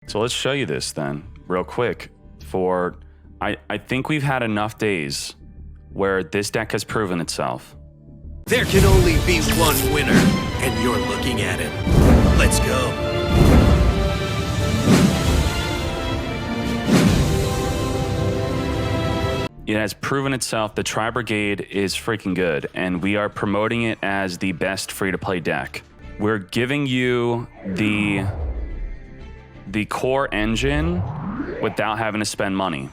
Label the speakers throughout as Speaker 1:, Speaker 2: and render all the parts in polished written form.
Speaker 1: So let's show you this then, real quick. I think we've had enough days where this deck has proven itself.
Speaker 2: There can only be one winner, and you're looking at it. Let's go.
Speaker 1: It has proven itself. The Tri-Brigade is freaking good, and we are promoting it as the best free-to-play deck. We're giving you the core engine without having to spend money,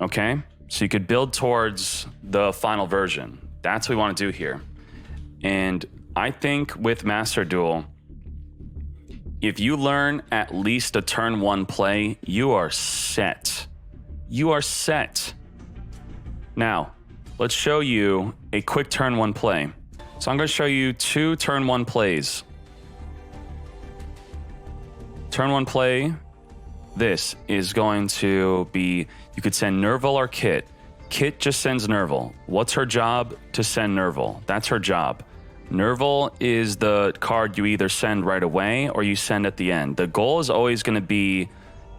Speaker 1: okay? So you could build towards the final version. That's what we want to do here. And I think with Master Duel, if you learn at least a turn 1 play, you are set. You are set. Now, let's show you a quick turn 1 play. So I'm going to show you 2 turn 1 plays. Turn 1 play, this is going to be, you could send Nerval or Kit. Kit just sends Nerval. What's her job? To send Nerval. That's her job. Nerval is the card you either send right away or you send at the end. The goal is always going to be,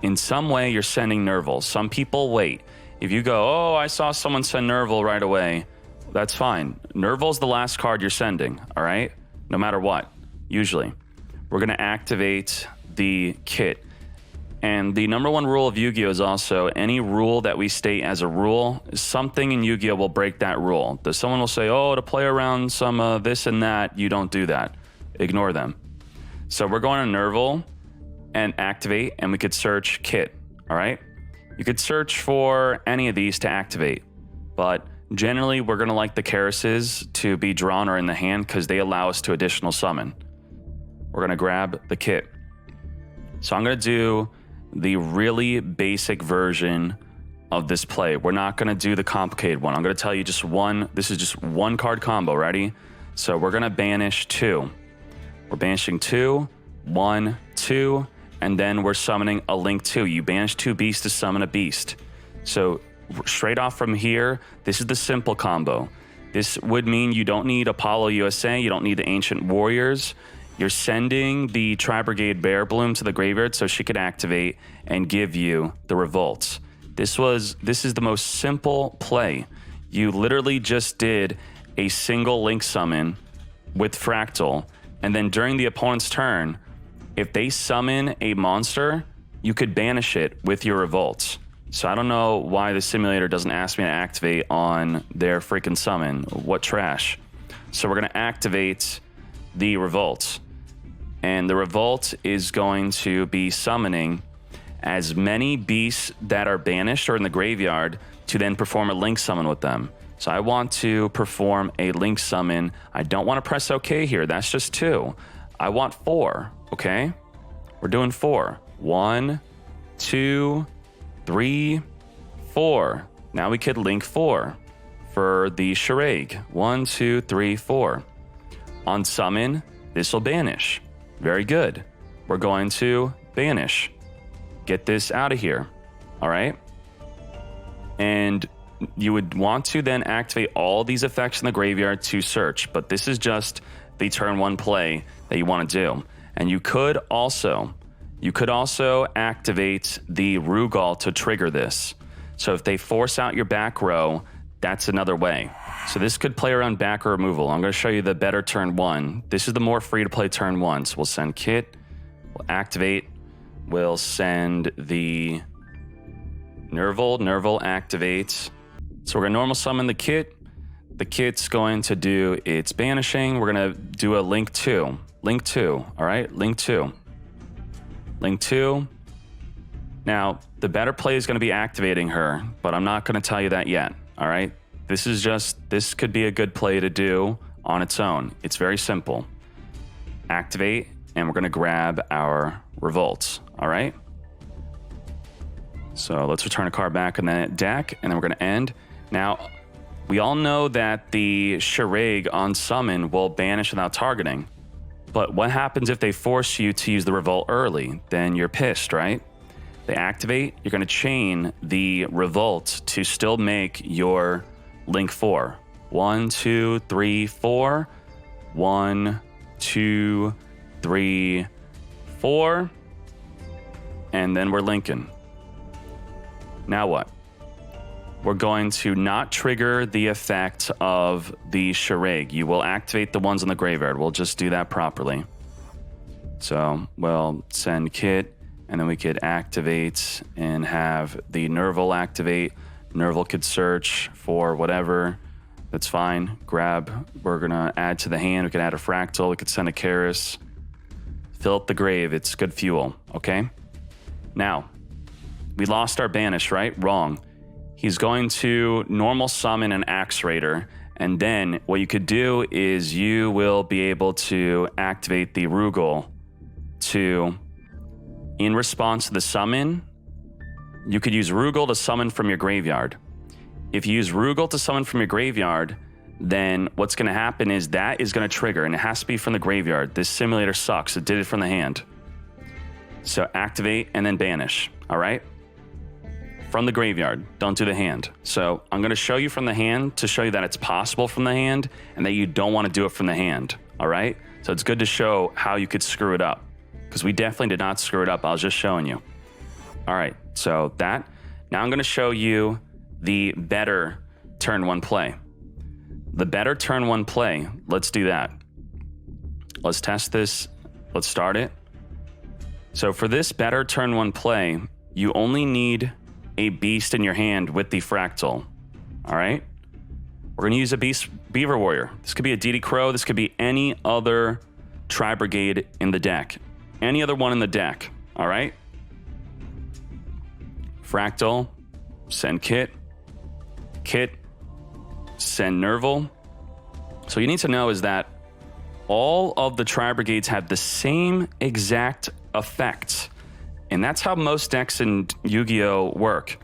Speaker 1: in some way, you're sending Nerval. Some people wait. If you go, oh, I saw someone send Nerval right away, that's fine. Nerval's the last card you're sending, all right? No matter what, usually. We're going to activate the Kit. And the #1 rule of Yu-Gi-Oh! Is also any rule that we state as a rule, something in Yu-Gi-Oh! Will break that rule. Someone will say, oh, to play around some this and that, you don't do that. Ignore them. So we're going to Nerval and activate, and we could search Kit, all right? You could search for any of these to activate, but generally we're going to like the Karases to be drawn or in the hand because they allow us to additional summon. We're going to grab the Kit. So I'm going to do the really basic version of this play. We're not going to do the complicated one. I'm going to tell you just one. This is just 1 card combo. Ready? So we're going to banish 2. We're banishing 2, 1, 2, and then we're summoning a Link 2. You banish 2 beasts to summon a beast. So straight off from here, this is the simple combo. This would mean you don't need Apollo USA. You don't need the Ancient Warriors. You're sending the Tri-Brigade Bear Bloom to the graveyard so she could activate and give you the Revolts. This is the most simple play. You literally just did a single Link summon with Fractal, and then during the opponent's turn, if they summon a monster, you could banish it with your Revolts. So I don't know why the simulator doesn't ask me to activate on their freaking summon. What trash. So we're going to activate the Revolt. And the Revolt is going to be summoning as many beasts that are banished or in the graveyard to then perform a Link summon with them. So I want to perform a Link summon. I don't want to press OK here. That's just 2. I want 4. Okay, we're doing 4. 1, 2, 3, 4. Now we could Link 4 for the Charade. 1, 2, 3, 4. On summon, this will banish. Very good. We're going to banish. Get this out of here. All right. And you would want to then activate all these effects in the graveyard to search. But this is just the turn 1 play that you want to do. And you could also activate the Rugal to trigger this. So if they force out your back row, that's another way. So this could play around back row removal. I'm going to show you the better turn 1. This is the more free-to-play turn 1. So we'll send Kit, we'll activate, we'll send the Nerval, Nerval activates. So we're going to normal summon the Kit. The Kit's going to do its banishing. We're going to do a Link 2. Link 2, all right? Link 2. Link 2. Now, the better play is going to be activating her, but I'm not going to tell you that yet, all right? This could be a good play to do on its own. It's very simple. Activate, and we're going to grab our Revolts, all right? So let's return a card back in that deck, and then we're going to end. Now, we all know that the Charade on summon will banish without targeting. But what happens if they force you to use the Revolt early? Then you're pissed, right? They activate, you're going to chain the Revolt to still make your Link 4. 1, 2, 3, 4. 1, 2, 3, 4. and then we're linking. Now what? We're going to not trigger the effect of the Charade. You will activate the ones in the graveyard. We'll just do that properly. So we'll send Kit, and then we could activate and have the Nerval activate. Nerval could search for whatever. That's fine. Grab. We're going to add to the hand. We could add a Fractal. We could send a Karis. Fill up the grave. It's good fuel. Okay? Now, we lost our Banish, right? Wrong. He's going to normal summon an Axe Raider. And then what you could do is you will be able to activate the Rugal to, in response to the summon, you could use Rugal to summon from your graveyard. If you use Rugal to summon from your graveyard, then what's going to happen is that is going to trigger, and it has to be from the graveyard. This simulator sucks. It did it from the hand. So activate and then banish, all right? From the graveyard, don't do the hand. So I'm going to show you from the hand to show you that it's possible from the hand and that you don't want to do it from the hand, all right? So it's good to show how you could screw it up, because we definitely did not screw it up. I was just showing you. All right, so that. Now I'm going to show you the better turn one play. The better turn one play, let's do that. Let's test this. Let's start it. So for this better turn one play, you only need a beast in your hand with the Fractal. All right? We're going to use a Beaver Warrior. This could be a DD Crow. This could be any other Tri-Brigade in the deck. Any other one in the deck. All right? Fractal. Send Kit. Kit. Send Nerval. So you need to know is that all of the Tri-Brigades have the same exact effect. And that's how most decks in Yu-Gi-Oh work.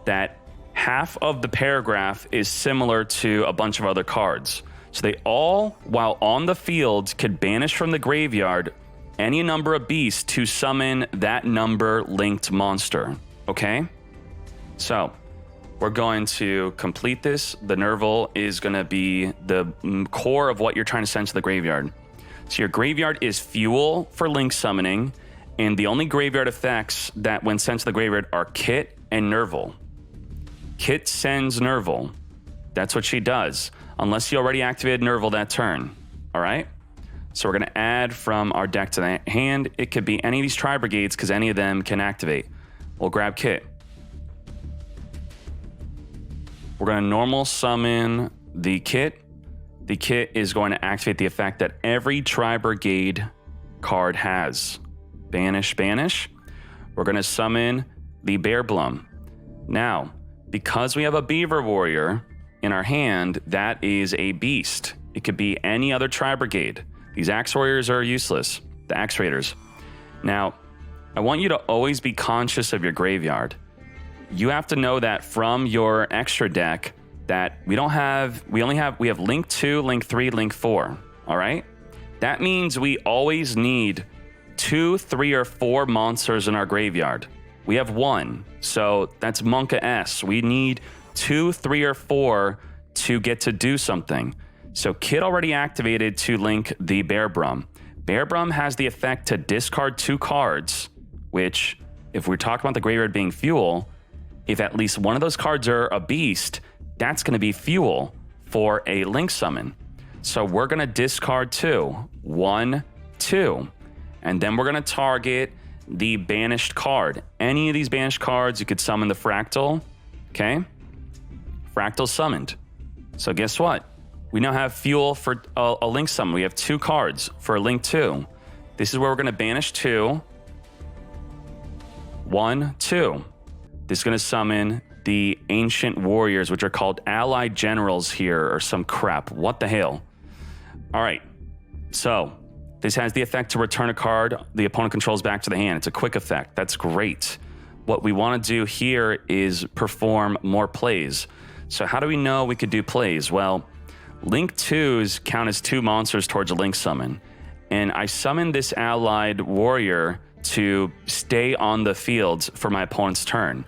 Speaker 1: That half of the paragraph is similar to a bunch of other cards. So they all, while on the field, could banish from the graveyard any number of beasts to summon that number linked monster. Okay? So we're going to complete this. The Nerval is going to be the core of what you're trying to send to the graveyard. So your graveyard is fuel for link summoning, and the only graveyard effects that when sent to the graveyard are Kit and Nerval. Kit sends Nerval. That's what she does, unless you already activated Nerval that turn. All right? So we're going to add from our deck to the hand. It could be any of these Tri-Brigades because any of them can activate. We'll grab Kit. We're going to normal summon the Kit. The Kit is going to activate the effect that every Tri-Brigade card has. Banish, banish. We're going to summon the Bear Blum. Now, because we have a Beaver Warrior in our hand, that is a beast. It could be any other Tri-Brigade. These Axe Warriors are useless. The Axe Raiders. Now, I want you to always be conscious of your graveyard. You have to know that from your extra deck that we have Link 2, Link 3, Link 4, all right? That means we always need 2, 3, or 4 monsters in our graveyard. We have 1, so that's Monka S. We need 2, 3, or 4 to get to do something. So Kit already activated to link the Bear Brum. Bear Brum has the effect to discard 2 cards, which, if we're talking about the graveyard being fuel, if at least one of those cards are a beast, that's going to be fuel for a link summon. So we're going to discard 2. 1, 2. And then we're going to target the banished card. Any of these banished cards, you could summon the Fractal. Okay? Fractal summoned. So guess what? We now have fuel for a link summon. We have 2 cards for a link 2. This is where we're going to banish 2. 1, 2. This is going to summon the Ancient Warriors, which are called Allied Generals here, or some crap. What the hell? All right. So this has the effect to return a card the opponent controls back to the hand. It's a quick effect. That's great. What we want to do here is perform more plays. So how do we know we could do plays? Well, Link 2s count as 2 monsters towards a link summon. And I summoned this Allied Warrior to stay on the field for my opponent's turn.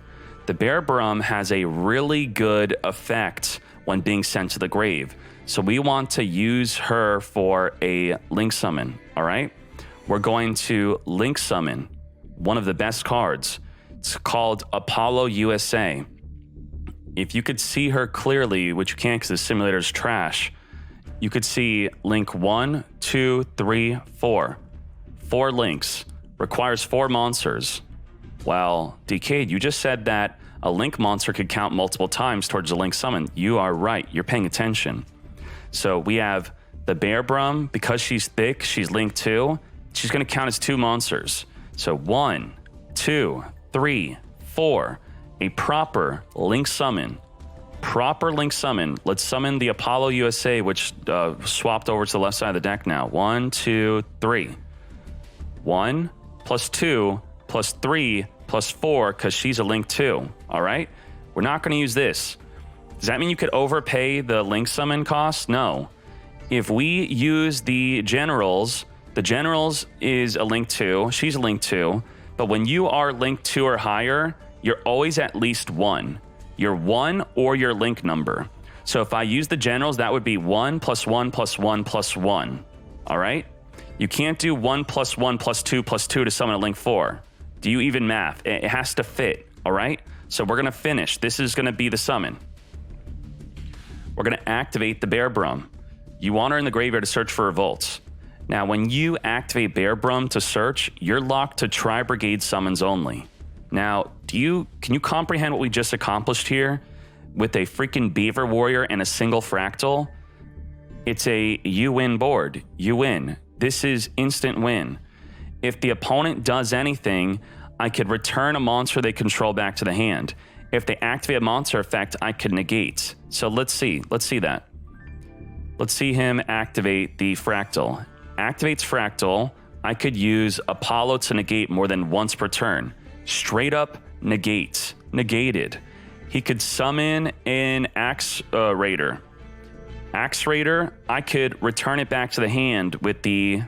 Speaker 1: The Bear Brum has a really good effect when being sent to the grave. So we want to use her for a link summon, all right? We're going to link summon one of the best cards. It's called Apollo USA. If you could see her clearly, which you can't because the simulator is trash, you could see link 1, 2, 3, 4. 4 links. Requires 4 monsters. Well, Dkayed, you just said that a link monster could count multiple times towards a link summon. You are right. You're paying attention. So we have the Bear Brum. Because she's thick, she's link 2. She's going to count as 2 monsters. So 1, 2, 3, 4. A proper link summon. Proper link summon. Let's summon the Apollo USA, which swapped over to the left side of the deck now. 1, 2, 3. 1 plus 2 plus 3 plus 4 because she's a link 2. All right? We're not going to use this. Does that mean you could overpay the link summon cost? No. If we use the generals is a link 2. She's a link 2. But when you are link 2 or higher, you're always at least 1. You're 1 or your link number. So if I use the generals, that would be 1 plus 1 plus 1 plus 1. All right? You can't do 1 plus 1 plus 2 plus 2 to summon a link 4. Do you even math? It has to fit. All right? So we're going to finish. This is going to be the summon. We're going to activate the Bear Brum. You want her in the graveyard to search for revolts. Now, when you activate Bear Brum to search, you're locked to Tri-Brigade summons only. Now, can you comprehend what we just accomplished here with a freaking Beaver Warrior and a single Fractal? It's a you win board. You win. This is instant win. If the opponent does anything, I could return a monster they control back to the hand. If they activate a monster effect, I could negate. So let's see that. Let's see him activate the Fractal. Activates Fractal. I could use Apollo to negate more than once per turn. Straight up negate. Negated. He could summon an Axe Raider. Axe Raider, I could return it back to the hand with the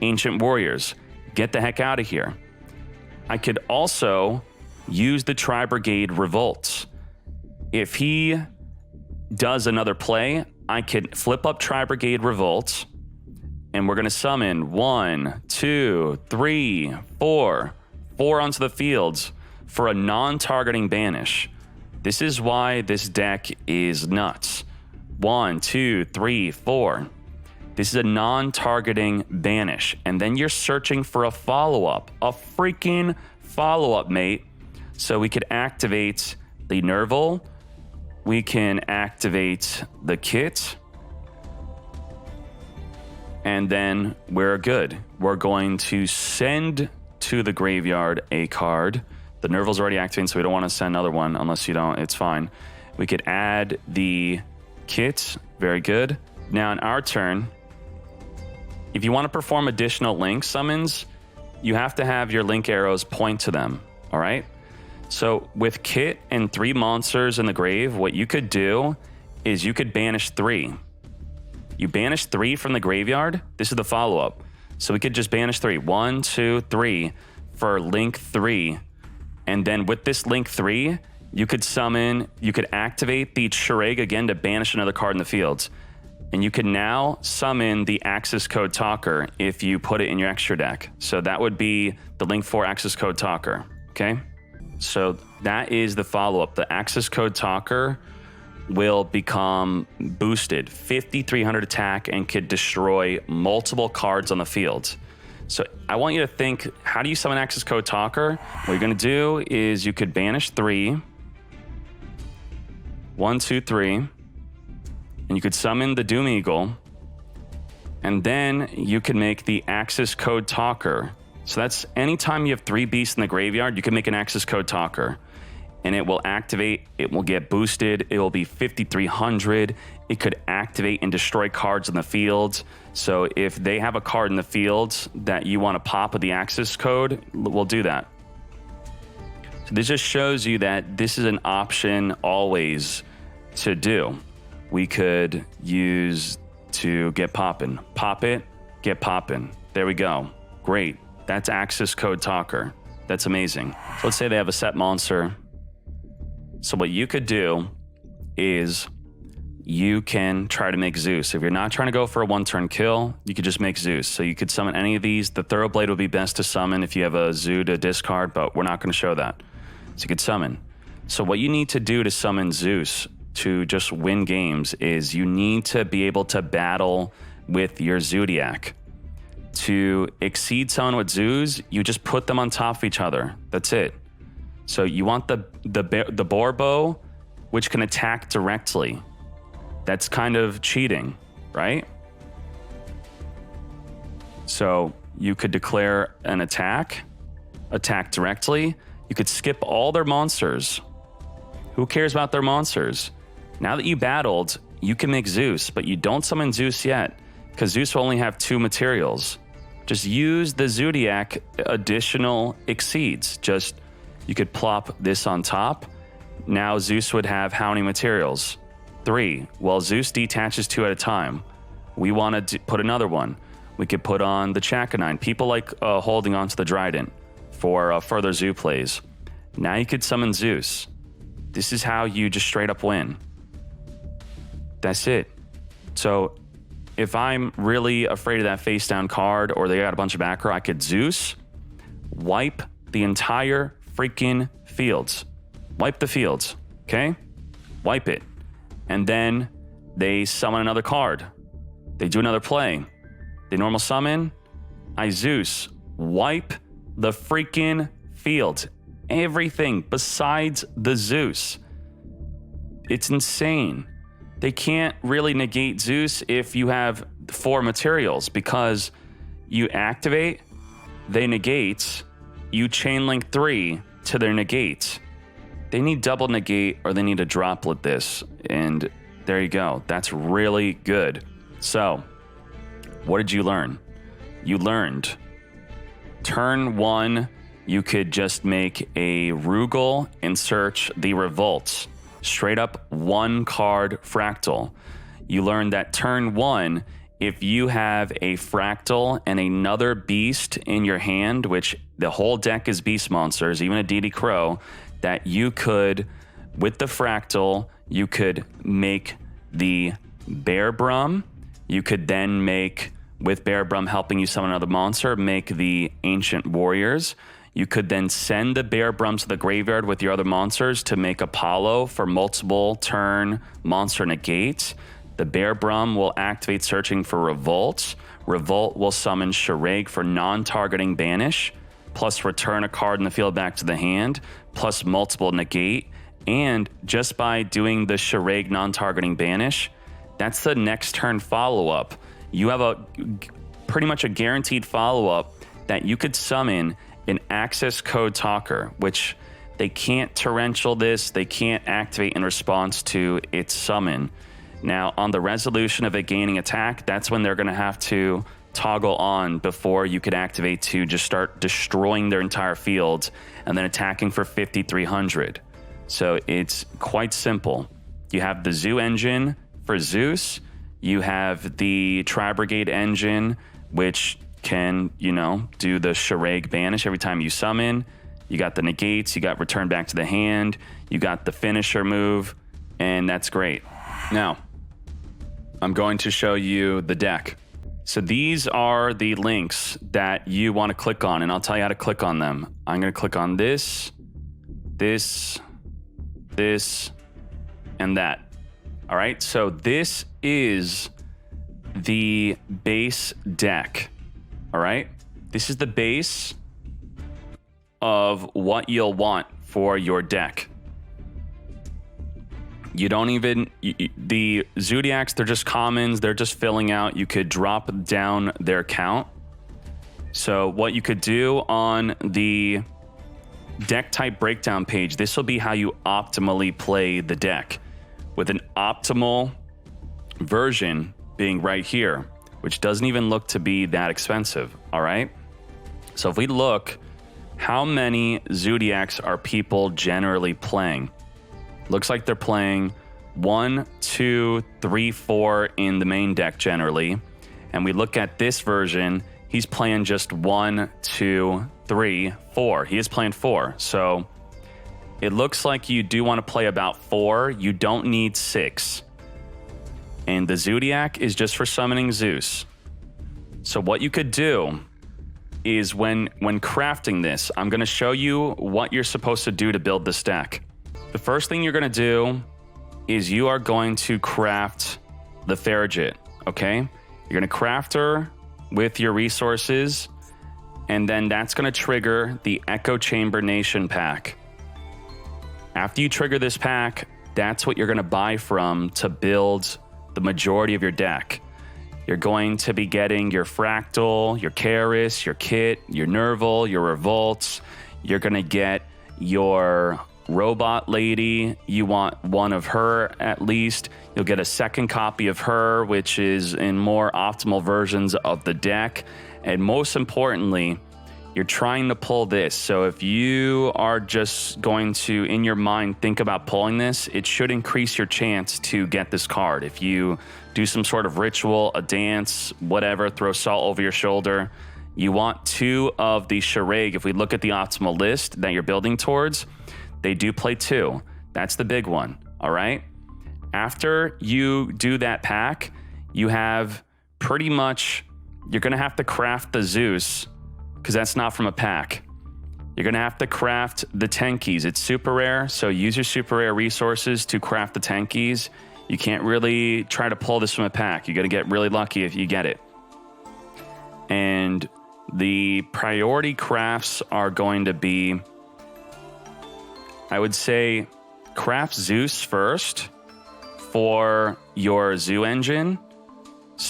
Speaker 1: Ancient Warriors. Get the heck out of here. I could also use the Tri-Brigade Revolts. If he does another play, I could flip up Tri-Brigade Revolts, and we're going to summon 1, 2, 3, 4. 4 onto the fields for a non-targeting banish. This is why this deck is nuts. 1, 2, 3, 4. This is a non-targeting banish. And then you're searching for a follow-up. A freaking follow-up, mate. So we could activate the Nerval. We can activate the Kit. And then we're good. We're going to send to the graveyard a card. The Nerval's already activating, so we don't want to send another one unless you don't. It's fine. We could add the Kit. Very good. Now in our turn, if you want to perform additional link summons, you have to have your link arrows point to them. All right? So with Kit and 3 monsters in the grave, what you could do is you could banish 3. You banish 3 from the graveyard. This is the follow-up. So we could just banish 3. 1, 2, 3 for link 3. And then with this link 3, you could activate the Chirag again to banish another card in the field. And you can now summon the Access Code Talker if you put it in your extra deck. So that would be the link 4 Access Code Talker. Okay? So that is the follow-up. The Access Code Talker will become boosted 5,300 attack and could destroy multiple cards on the field. So I want you to think, how do you summon Access Code Talker? What you're going to do is you could banish 3. 1, 2, 3. And you could summon the Doom Eagle. And then you can make the Access Code Talker. So that's anytime you have 3 beasts in the graveyard, you can make an Access Code Talker. And it will activate, it will get boosted, it will be 5,300. It could activate and destroy cards in the field. So if they have a card in the field that you want to pop with the access code, we'll do that. So this just shows you that this is an option always to do. We could use to get poppin'. Pop it, get poppin'. There we go. Great. That's Access Code Talker. That's amazing. So let's say they have a set monster. So what you could do is you can try to make Zeus. If you're not trying to go for a 1-turn kill, you could just make Zeus. So you could summon any of these. The Thoroughblade would be best to summon if you have a Zoo to discard, but we're not going to show that. So you could summon. So what you need to do to summon Zeus to just win games is you need to be able to battle with your Zodiac. To exceed someone with Zeus, you just put them on top of each other. That's it. So you want the Borbo, which can attack directly. That's kind of cheating, right? So you could declare an attack directly. You could skip all their monsters. Who cares about their monsters? Now that you battled, you can make Zeus, but you don't summon Zeus yet, because Zeus will only have 2 materials. Just use the Zodiac additional exceeds. Just, you could plop this on top. Now Zeus would have how many materials? 3. Well, Zeus detaches 2 at a time. We want to put another one. We could put on the Chakanine. People like holding on to the Trident for further Zoo plays. Now you could summon Zeus. This is how you just straight up win. That's it. So if I'm really afraid of that face down card or they got a bunch of aggro, I could Zeus, wipe the entire freaking fields. Wipe the fields, okay? Wipe it. And then they summon another card. They do another play. They normal summon. I Zeus. Wipe the freaking field. Everything besides the Zeus. It's insane. They can't really negate Zeus if you have 4 materials, because you activate, they negate, you chain link 3 to their negate. They need double negate or they need to droplet this, and there you go. That's really good. So, what did you learn? You learned turn 1, you could just make a Rugal and search the Revolt. Straight up 1 card fractal. You learned that turn 1, if you have a fractal and another beast in your hand, which the whole deck is beast monsters, even a DD Crow, that you could, with the fractal, you could make the Bear Brum. You could then make, with Bear Brum helping you summon another monster, make the Ancient Warriors. You could then send the Bear Brum to the graveyard with your other monsters to make Apollo for multiple turn monster negate. The Bear Brum will activate searching for Revolt. Revolt will summon Shireg for non-targeting banish, plus return a card in the field back to the hand, plus multiple negate. And just by doing the Shireg non-targeting banish, that's the next turn follow-up. You have a pretty much a guaranteed follow-up that you could summon an access code talker, which they can't torrential this, they can't activate in response to its summon. Now, on the resolution of it gaining attack, that's when they're going to have to toggle on before you could activate to just start destroying their entire field and then attacking for 5,300. So it's quite simple. You have the Zoo engine for Zeus, you have the Tri-Brigade engine, which can, you know, do the Shireg banish every time you summon. You got the negates, you got return back to the hand, you got the finisher move, and that's great. Now, I'm going to show you the deck. So these are the links that you want to click on, and I'll tell you how to click on them. I'm going to click on this, this, and that. All right, so this is the base deck. All right, this is the base of what you'll want for your deck. You don't even, the Zodiacs, they're just commons, they're just filling out. You could drop down their count. So what you could do on the deck type breakdown page, this will be how you optimally play the deck, with an optimal version being right here, which doesn't even look to be that expensive, all right? So if we look, how many Zodiacs are people generally playing? Looks like they're playing 1, 2, 3, 4 in the main deck generally. And we look at this version, he's playing just 1, 2, 3, 4. He is playing 4. So it looks like you do want to play about 4. You don't need 6. And the Zodiac is just for summoning Zeus. So what you could do is when crafting this, I'm going to show you what you're supposed to do to build this deck. The first thing you're going to do is you are going to craft the Farigate, okay? You're going to craft her with your resources, and then that's going to trigger the Echo Chamber Nation pack. After you trigger this pack, that's what you're going to buy from to build the majority of your deck. You're going to be getting your Fractal, your Karis, your Kit, your Nerval, your Revolts. You're going to get your Robot Lady. You want one of her at least. You'll get a second copy of her, which is in more optimal versions of the deck. And most importantly, you're trying to pull this. So if you are just going to, in your mind, think about pulling this, it should increase your chance to get this card. If you do some sort of ritual, a dance, whatever, throw salt over your shoulder, you want 2 of the Shirag. If we look at the optimal list that you're building towards, they do play 2. That's the big one, all right? After you do that pack, you have pretty much, you're going to have to craft the Zeus, because that's not from a pack. You're going to have to craft the Tenkeys. It's super rare, so use your super rare resources to craft the Tenkeys. You can't really try to pull this from a pack. You're going to get really lucky if you get it. And the priority crafts are going to be, I would say, craft Zeus first for your Zoo engine.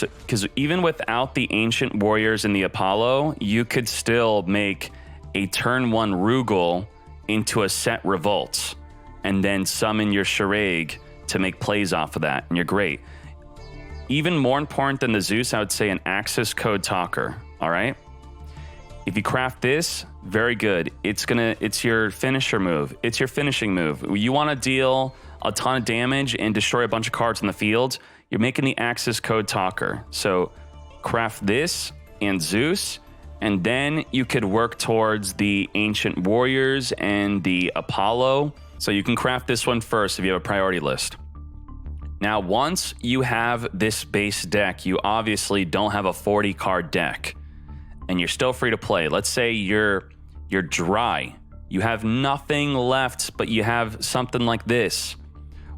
Speaker 1: Because even without the Ancient Warriors and the Apollo, you could still make a turn 1 Rugal into a set Revolt and then summon your Shirag to make plays off of that, and you're great. Even more important than the Zeus, I would say an Access Code Talker, all right? If you craft this, very good. It's your finisher move. It's your finishing move. You want to deal a ton of damage and destroy a bunch of cards in the field, you're making the Access Code Talker. So craft this and Zeus, and then you could work towards the Ancient Warriors and the Apollo. So you can craft this one first if you have a priority list. Now, once you have this base deck, you obviously don't have a 40 card deck, and you're still free to play. Let's say you're dry. You have nothing left, but you have something like this.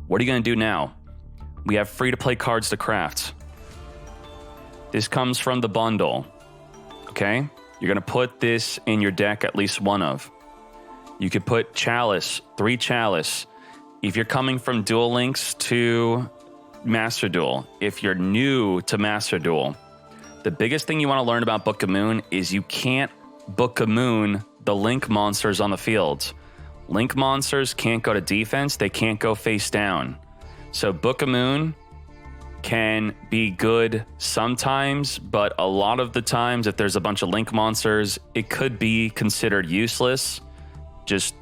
Speaker 1: What are you going to do now? We have free-to-play cards to craft. This comes from the bundle, okay? You're going to put this in your deck, at least one of. You could put Chalice, 3 Chalice. If you're coming from Duel Links to Master Duel, if you're new to Master Duel, the biggest thing you want to learn about Book of Moon is you can't Book of Moon the Link monsters on the field. Link monsters can't go to defense. They can't go face down. So Book of Moon can be good sometimes, but a lot of the times, if there's a bunch of Link monsters, it could be considered useless. Just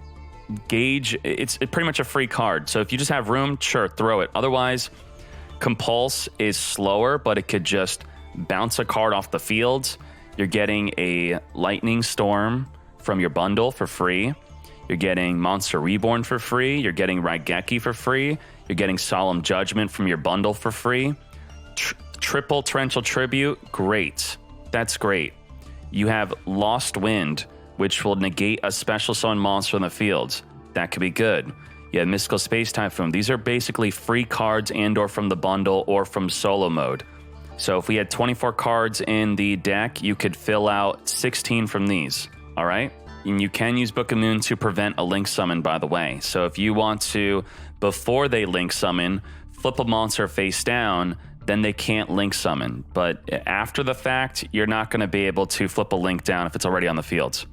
Speaker 1: gauge, it's pretty much a free card. So if you just have room, sure, throw it. Otherwise, Compulse is slower, but it could just bounce a card off the field. You're getting a Lightning Storm from your bundle for free. You're getting Monster Reborn for free. You're getting Raigeki for free. You're getting Solemn Judgment from your bundle for free. Triple Torrential Tribute, great. That's great. You have Lost Wind, which will negate a special summon monster in the field. That could be good. You have Mystical Space Typhoon. These are basically free cards and or from the bundle or from solo mode. So if we had 24 cards in the deck, you could fill out 16 from these, all right? And you can use Book of Moon to prevent a Link summon, by the way. So if you want to, before they Link summon, flip a monster face down, then they can't Link summon. But after the fact, you're not going to be able to flip a Link down if it's already on the field.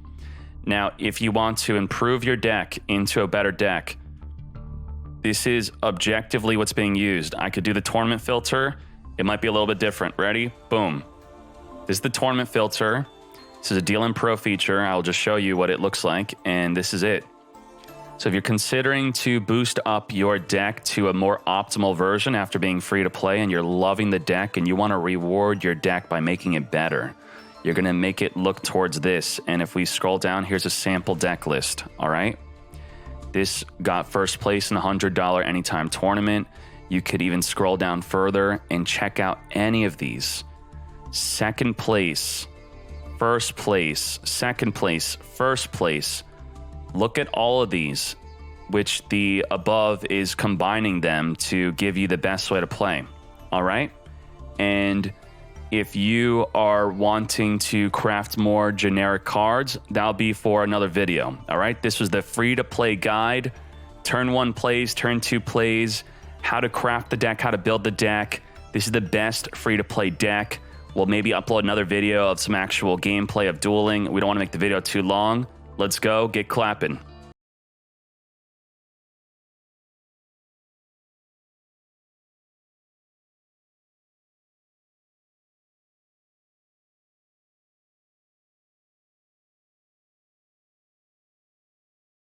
Speaker 1: Now, if you want to improve your deck into a better deck, this is objectively what's being used. I could do the tournament filter. It might be a little bit different. Ready? Boom. This is the tournament filter. This is a DLM Pro feature. I'll just show you what it looks like, and this is it. So if you're considering to boost up your deck to a more optimal version after being free to play, and you're loving the deck and you want to reward your deck by making it better, you're going to make it look towards this. And if we scroll down, here's a sample deck list, all right? This got first place in a $100 anytime tournament. You could even scroll down further and check out any of these. Second place, first place, second place, first place. Look at all of these, which the above is combining them to give you the best way to play. All right? And if you are wanting to craft more generic cards, that'll be for another video. All right? This was the free-to-play guide. Turn 1 plays, turn 2 plays, how to craft the deck, how to build the deck. This is the best free-to-play deck. We'll maybe upload another video of some actual gameplay of dueling. We don't want to make the video too long. Let's go, get clapping.